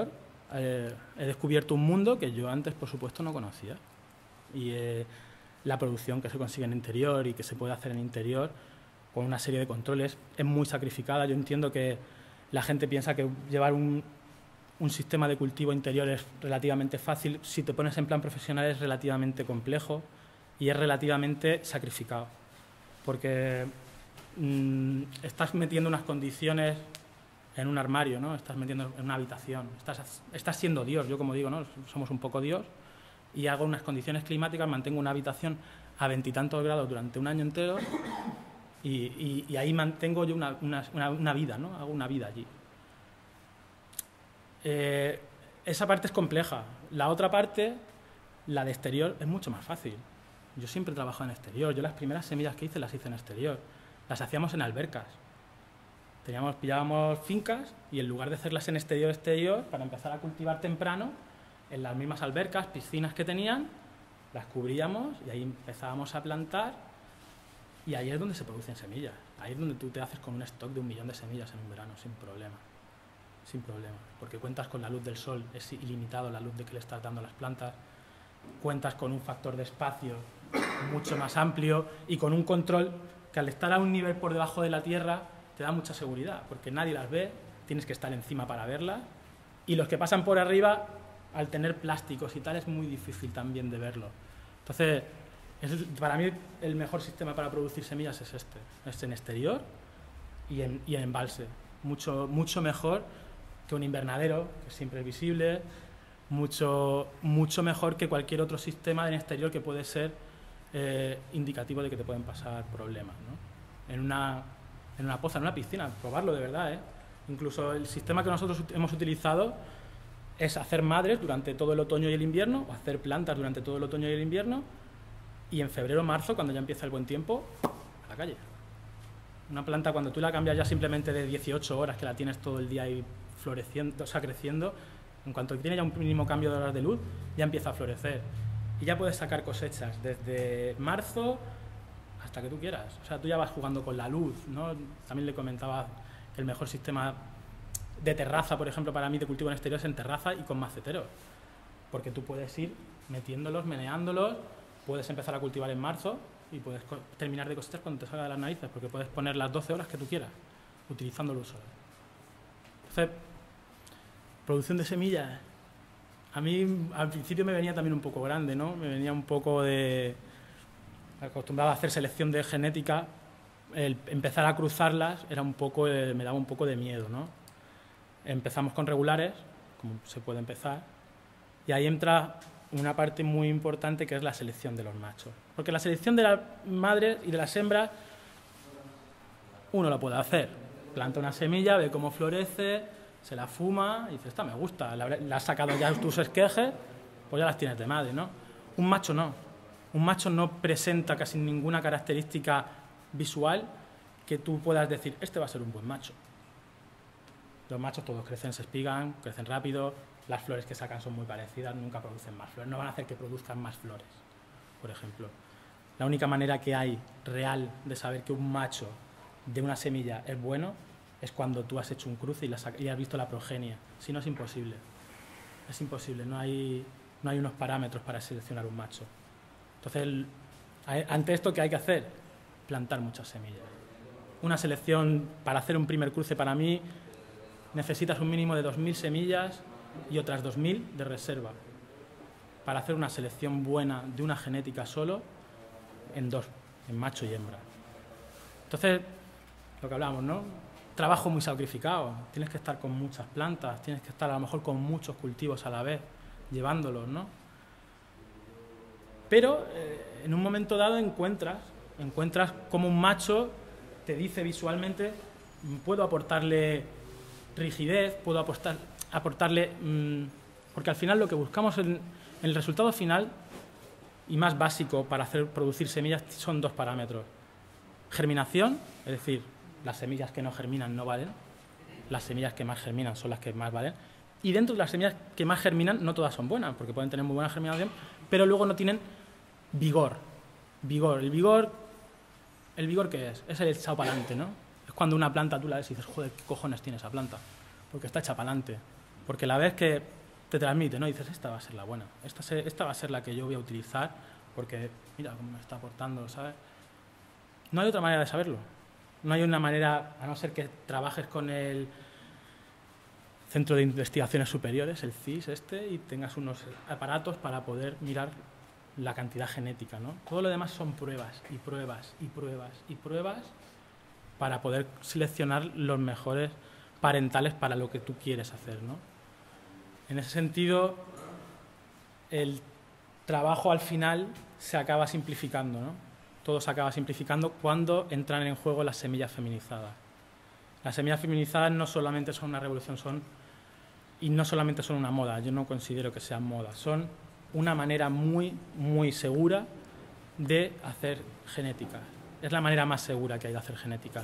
exterior, he descubierto un mundo que yo antes, por supuesto, no conocía. Y la producción que se consigue en interior y que se puede hacer en interior con una serie de controles es muy sacrificada. Yo entiendo que la gente piensa que llevar un sistema de cultivo interior es relativamente fácil. Si te pones en plan profesional es relativamente complejo y es relativamente sacrificado, porque estás metiendo unas condiciones en un armario, ¿no? Estás metiendo en una habitación, estás siendo Dios. Yo, como digo, ¿no? Somos un poco Dios, y hago unas condiciones climáticas, mantengo una habitación a 20 y tantos grados durante un año entero y ahí mantengo yo una vida, ¿no? Hago una vida allí. Esa parte es compleja. La otra parte, la de exterior, es mucho más fácil. Yo siempre he trabajado en exterior. Yo las primeras semillas que hice las hice en exterior. Las hacíamos en albercas. Pillábamos fincas y en lugar de hacerlas en exterior, para empezar a cultivar temprano, en las mismas albercas, piscinas que tenían, las cubríamos y ahí empezábamos a plantar, y ahí es donde se producen semillas. Ahí es donde tú te haces con un stock de 1 millón de semillas en un verano, sin problema. Sin problema, porque cuentas con la luz del sol, es ilimitado la luz de que le estás dando a las plantas, cuentas con un factor de espacio mucho más amplio y con un control que, al estar a un nivel por debajo de la tierra, te da mucha seguridad, porque nadie las ve, tienes que estar encima para verlas, y los que pasan por arriba, al tener plásticos y tal, es muy difícil también de verlo. Entonces, para mí el mejor sistema para producir semillas es este, es en exterior y en embalse, mucho mejor que un invernadero, que siempre es visible, mucho mejor que cualquier otro sistema en exterior que puede ser indicativo de que te pueden pasar problemas, ¿no? En una poza, en una piscina, probarlo de verdad, ¿eh? Incluso el sistema que nosotros hemos utilizado es hacer madres durante todo el otoño y el invierno, o hacer plantas durante todo el otoño y el invierno, y en febrero o marzo, cuando ya empieza el buen tiempo, a la calle. Una planta, cuando tú la cambias ya simplemente de 18 horas, que la tienes todo el día ahí floreciendo, o sea, creciendo, en cuanto tiene ya un mínimo cambio de horas de luz, ya empieza a florecer. Y ya puedes sacar cosechas desde marzo hasta que tú quieras. O sea, tú ya vas jugando con la luz, ¿no? También le comentaba que el mejor sistema de terraza, por ejemplo, para mí de cultivo en exterior es en terraza y con maceteros. Porque tú puedes ir metiéndolos, meneándolos, puedes empezar a cultivar en marzo y puedes terminar de cosechar cuando te salga de las narices, porque puedes poner las 12 horas que tú quieras, utilizando luz solar. Entonces, producción de semillas, a mí al principio me venía también un poco grande, ¿no? Me venía un poco acostumbrado a hacer selección de genética, el empezar a cruzarlas era un poco, me daba un poco de miedo, ¿no? Empezamos con regulares, como se puede empezar, y ahí entra una parte muy importante, que es la selección de los machos. Porque la selección de las madres y de las hembras uno la puede hacer. Planta una semilla, ve cómo florece, se la fuma y dice, esta me gusta, la has sacado ya tus esquejes, pues ya las tienes de madre, ¿no? Un macho no. Un macho no presenta casi ninguna característica visual que tú puedas decir, este va a ser un buen macho. Los machos todos crecen, se espigan, crecen rápido, las flores que sacan son muy parecidas, nunca producen más flores, no van a hacer que produzcan más flores, por ejemplo. La única manera que hay real de saber que un macho de una semilla es bueno es cuando tú has hecho un cruce y has visto la progenie. Si no, es imposible. Es imposible, no hay unos parámetros para seleccionar un macho. Entonces, ante esto, ¿qué hay que hacer? Plantar muchas semillas. Una selección, para hacer un primer cruce, para mí, necesitas un mínimo de 2.000 semillas y otras 2.000 de reserva para hacer una selección buena de una genética solo en dos, en macho y hembra. Entonces, lo que hablamos, ¿no? Trabajo muy sacrificado, tienes que estar con muchas plantas, tienes que estar a lo mejor con muchos cultivos a la vez, llevándolos, ¿no? Pero en un momento dado encuentras como un macho te dice visualmente, puedo aportarle rigidez, puedo aportarle... porque al final lo que buscamos en el resultado final y más básico para producir semillas son dos parámetros. Germinación, es decir, las semillas que no germinan no valen, las semillas que más germinan son las que más valen, y dentro de las semillas que más germinan no todas son buenas, porque pueden tener muy buena germinación, pero luego no tienen vigor. ¿El vigor qué es? Es el echado para adelante, ¿no? Es cuando una planta tú la ves y dices, joder, ¿qué cojones tiene esa planta? Porque está hecha para adelante. porque la ves que te transmite, ¿no? Y dices, esta va a ser la buena, esta va a ser la que yo voy a utilizar, porque mira cómo me está aportando, ¿sabes? No hay otra manera de saberlo. No hay una manera, a no ser que trabajes con el Centro de Investigaciones Superiores, el CSIS y tengas unos aparatos para poder mirar la cantidad genética, ¿no? Todo lo demás son pruebas y pruebas y pruebas y pruebas para poder seleccionar los mejores parentales para lo que tú quieres hacer, ¿no? En ese sentido, el trabajo al final se acaba simplificando, ¿no? Todo se acaba simplificando cuando entran en juego las semillas feminizadas. Las semillas feminizadas no solamente son una revolución, y no solamente son una moda, yo no considero que sean modas, son una manera muy, muy segura de hacer genética. Es la manera más segura que hay de hacer genética.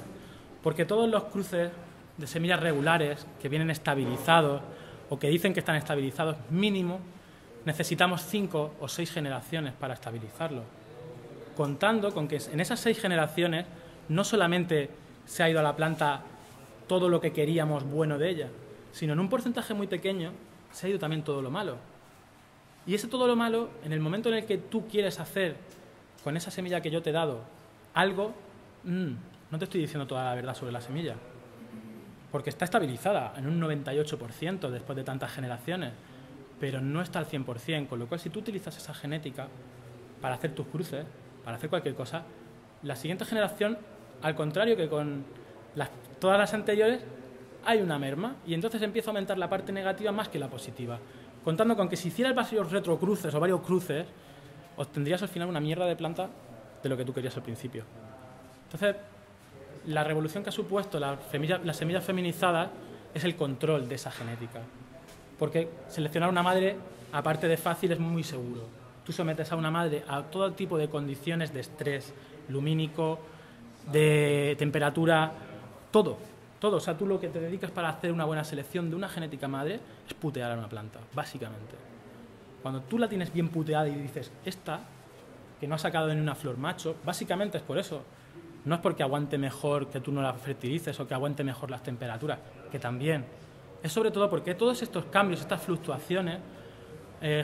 Porque todos los cruces de semillas regulares que vienen estabilizados o que dicen que están estabilizados, mínimo, necesitamos 5 o 6 generaciones para estabilizarlo. Contando con que en esas 6 generaciones no solamente se ha ido a la planta todo lo que queríamos bueno de ella, sino en un porcentaje muy pequeño se ha ido también todo lo malo. Y ese todo lo malo, en el momento en el que tú quieres hacer con esa semilla que yo te he dado algo, no te estoy diciendo toda la verdad sobre la semilla, porque está estabilizada en un 98% después de tantas generaciones, pero no está al 100%, con lo cual si tú utilizas esa genética para hacer tus cruces, para hacer cualquier cosa, la siguiente generación, al contrario que con todas las anteriores, hay una merma y entonces empieza a aumentar la parte negativa más que la positiva. Contando con que si hicieras varios retrocruces o varios cruces, obtendrías al final una mierda de planta de lo que tú querías al principio. Entonces, la revolución que ha supuesto las semillas feminizadas es el control de esa genética. Porque seleccionar una madre, aparte de fácil, es muy seguro. Tú sometes a una madre a todo tipo de condiciones de estrés lumínico, de temperatura, todo. O sea, tú lo que te dedicas para hacer una buena selección de una genética madre es putear a una planta, básicamente. Cuando tú la tienes bien puteada y dices, esta, que no ha sacado en una flor macho, básicamente es por eso. No es porque aguante mejor que tú no la fertilices o que aguante mejor las temperaturas, que también. Es sobre todo porque todos estos cambios, estas fluctuaciones,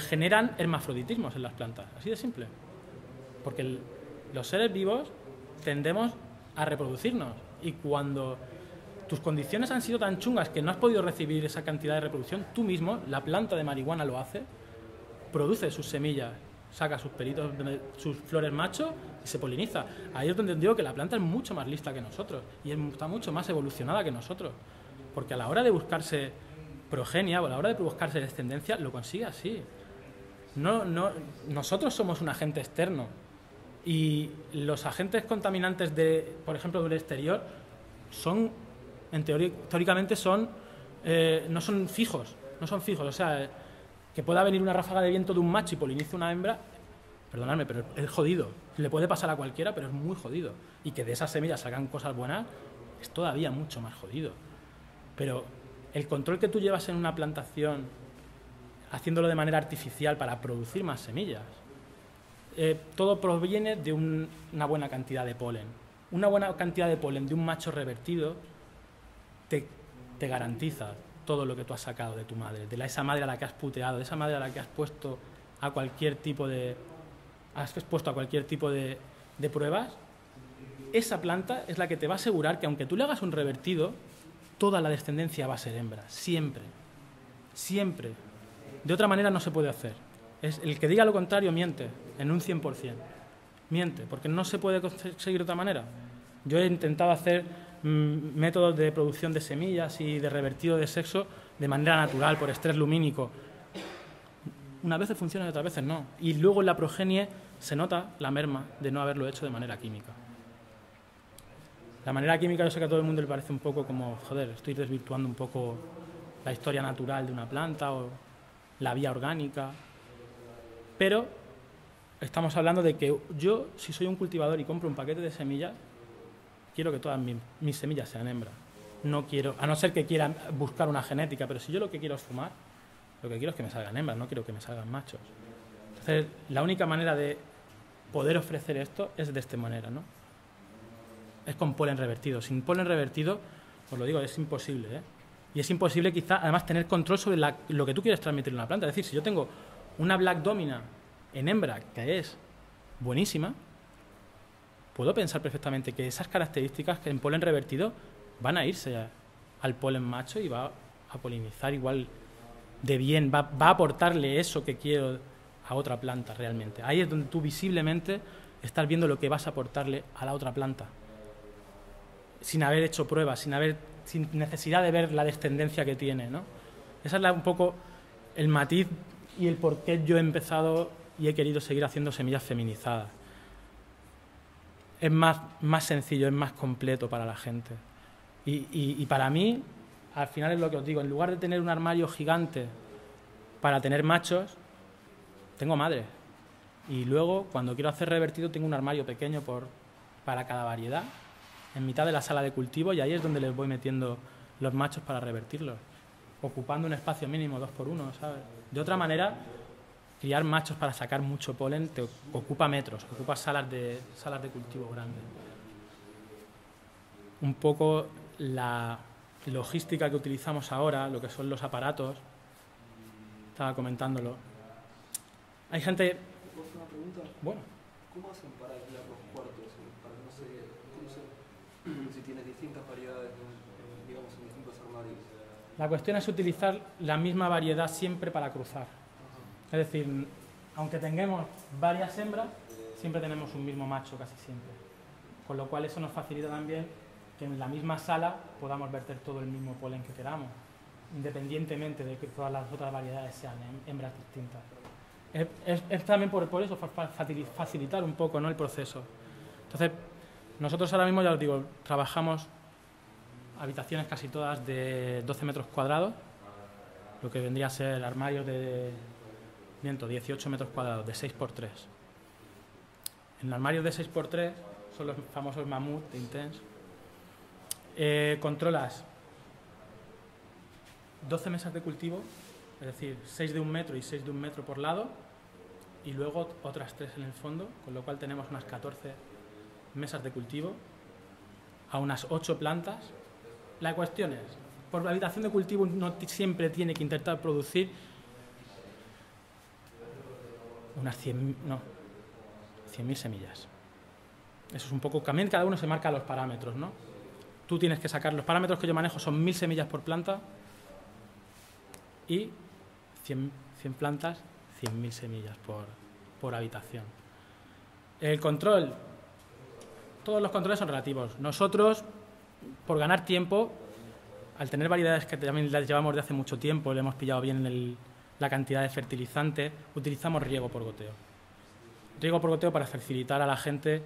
generan hermafroditismos en las plantas, así de simple. Porque los seres vivos tendemos a reproducirnos y cuando tus condiciones han sido tan chungas que no has podido recibir esa cantidad de reproducción, tú mismo, la planta de marihuana lo hace, produce sus semillas, saca sus pelitos, sus flores machos y se poliniza. Ahí es donde digo que la planta es mucho más lista que nosotros y está mucho más evolucionada que nosotros. Porque a la hora de buscarse progenia o a la hora de buscarse descendencia, lo consigue así. Nosotros somos un agente externo y los agentes contaminantes, por ejemplo, del exterior, son teóricamente no son fijos, o sea, que pueda venir una ráfaga de viento de un macho y polinice una hembra, perdonadme, pero es jodido, le puede pasar a cualquiera, pero es muy jodido, y que de esas semillas salgan cosas buenas es todavía mucho más jodido. Pero el control que tú llevas en una plantación, haciéndolo de manera artificial para producir más semillas, todo proviene de una buena cantidad de polen. Una buena cantidad de polen de un macho revertido te garantiza todo lo que tú has sacado de tu madre, de esa madre a la que has puteado, de esa madre a la que has puesto a cualquier tipo de pruebas. Esa planta es la que te va a asegurar que aunque tú le hagas un revertido, toda la descendencia va a ser hembra, siempre, siempre. De otra manera no se puede hacer. El que diga lo contrario miente, en un 100%. Miente, porque no se puede conseguir de otra manera. Yo he intentado hacer métodos de producción de semillas y de revertido de sexo de manera natural, por estrés lumínico. Unas veces funciona y otras veces no. Y luego en la progenie se nota la merma de no haberlo hecho de manera química. La manera química, yo sé que a todo el mundo le parece un poco como, joder, estoy desvirtuando un poco la historia natural de una planta o la vía orgánica. Pero estamos hablando de que yo, si soy un cultivador y compro un paquete de semillas, quiero que todas mis semillas sean hembras. No quiero, a no ser que quiera buscar una genética, pero si yo lo que quiero es fumar, lo que quiero es que me salgan hembras, no quiero que me salgan machos. Entonces, la única manera de poder ofrecer esto es de esta manera, ¿no? Es con polen revertido. Sin polen revertido, os lo digo, es imposible, ¿eh? Y es imposible quizá, además, tener control sobre lo que tú quieres transmitir en una planta. Es decir, si yo tengo una Black Domina en hembra, que es buenísima, puedo pensar perfectamente que esas características que en polen revertido van a irse al polen macho y va a polinizar igual de bien, va a aportarle eso que quiero a otra planta realmente. Ahí es donde tú visiblemente estás viendo lo que vas a aportarle a la otra planta, sin haber hecho pruebas, sin necesidad de ver la descendencia que tiene, ¿no? Esa es un poco el matiz y el por qué yo he empezado y he querido seguir haciendo semillas feminizadas. Es más sencillo, es más completo para la gente. Y para mí, al final es lo que os digo, en lugar de tener un armario gigante para tener machos, tengo madres. Y luego, cuando quiero hacer revertido, tengo un armario pequeño para cada variedad, en mitad de la sala de cultivo, y ahí es donde les voy metiendo los machos para revertirlos, ocupando un espacio mínimo 2x1, ¿sabes? De otra manera, criar machos para sacar mucho polen te ocupa metros, ocupa salas de cultivo grandes. Un poco la logística que utilizamos ahora, lo que son los aparatos, estaba comentándolo. Hay gente... ¿Puedo hacer una pregunta? Bueno. ¿Cómo hacen para aislar los cuartos? Para que no sé si tienes distintas variedades, digamos, en distintos armarios. La cuestión es utilizar la misma variedad siempre para cruzar. Es decir, aunque tengamos varias hembras, siempre tenemos un mismo macho casi siempre. Con lo cual eso nos facilita también que en la misma sala podamos verter todo el mismo polen que queramos, independientemente de que todas las otras variedades sean hembras distintas. Es también por eso, para facilitar un poco, ¿no?, el proceso. Entonces, nosotros ahora mismo, ya os digo, trabajamos habitaciones casi todas de 12 metros cuadrados, lo que vendría a ser armarios de 18 metros cuadrados, de 6x3. En armarios de 6x3 son los famosos Mammoth de Intense. Controlas 12 mesas de cultivo, es decir, 6 de 1 metro y 6 de 1 metro por lado, y luego otras 3 en el fondo, con lo cual tenemos unas 14 mesas de cultivo a unas 8 plantas. La cuestión es, por la habitación de cultivo no siempre tiene que intentar producir unas 100.000 semillas. Eso es un poco, también cada uno se marca los parámetros, ¿no? Tú tienes que sacar, los parámetros que yo manejo son 1.000 semillas por planta y 100 plantas, 100.000 semillas por habitación. El control, todos los controles son relativos. Nosotros, por ganar tiempo, al tener variedades que también las llevamos de hace mucho tiempo, le hemos pillado bien la cantidad de fertilizante, utilizamos riego por goteo. Riego por goteo para facilitar a la gente,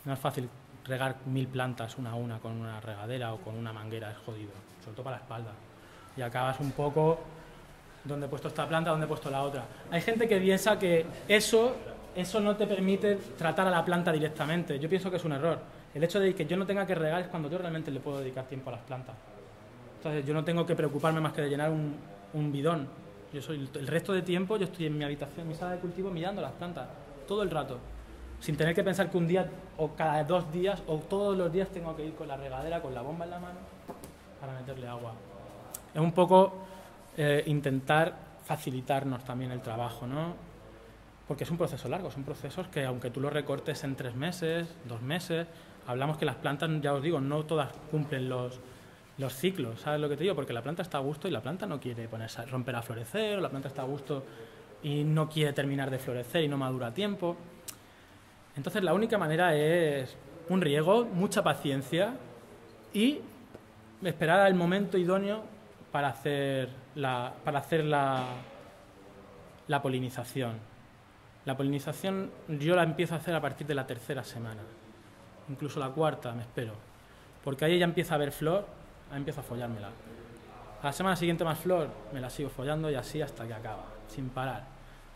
no es fácil regar 1.000 plantas una a una con una regadera o con una manguera, es jodido, sobre todo para la espalda. Y acabas un poco donde he puesto esta planta, donde he puesto la otra. Hay gente que piensa que eso no te permite tratar a la planta directamente. Yo pienso que es un error. El hecho de que yo no tenga que regar es cuando yo realmente le puedo dedicar tiempo a las plantas. Entonces yo no tengo que preocuparme más que de llenar un bidón. El resto de tiempo yo estoy en mi habitación, en mi sala de cultivo, mirando las plantas, todo el rato. Sin tener que pensar que un día, o cada 2 días, o todos los días tengo que ir con la regadera, con la bomba en la mano, para meterle agua. Es un poco intentar facilitarnos también el trabajo, ¿no? Porque es un proceso largo, son procesos que aunque tú los recortes en 3 meses, 2 meses, hablamos que las plantas, ya os digo, no todas cumplen los ciclos, ¿sabes lo que te digo? Porque la planta está a gusto y la planta no quiere romper a florecer, o la planta está a gusto y no quiere terminar de florecer y no madura a tiempo. Entonces la única manera es un riego, mucha paciencia y esperar al momento idóneo para hacer la polinización. La polinización yo la empiezo a hacer a partir de la 3.ª semana, incluso la 4ª me espero, porque ahí ya empieza a haber flor, ahí empiezo a follármela. A la semana siguiente más flor, me la sigo follando y así hasta que acaba, sin parar.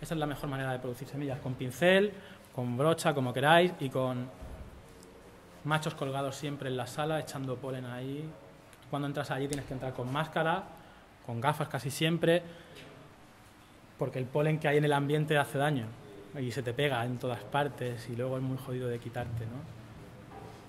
Esa es la mejor manera de producir semillas, con pincel, con brocha, como queráis, y con machos colgados siempre en la sala, echando polen ahí. Cuando entras allí tienes que entrar con máscara, con gafas casi siempre, porque el polen que hay en el ambiente hace daño y se te pega en todas partes y luego es muy jodido de quitarte, ¿no?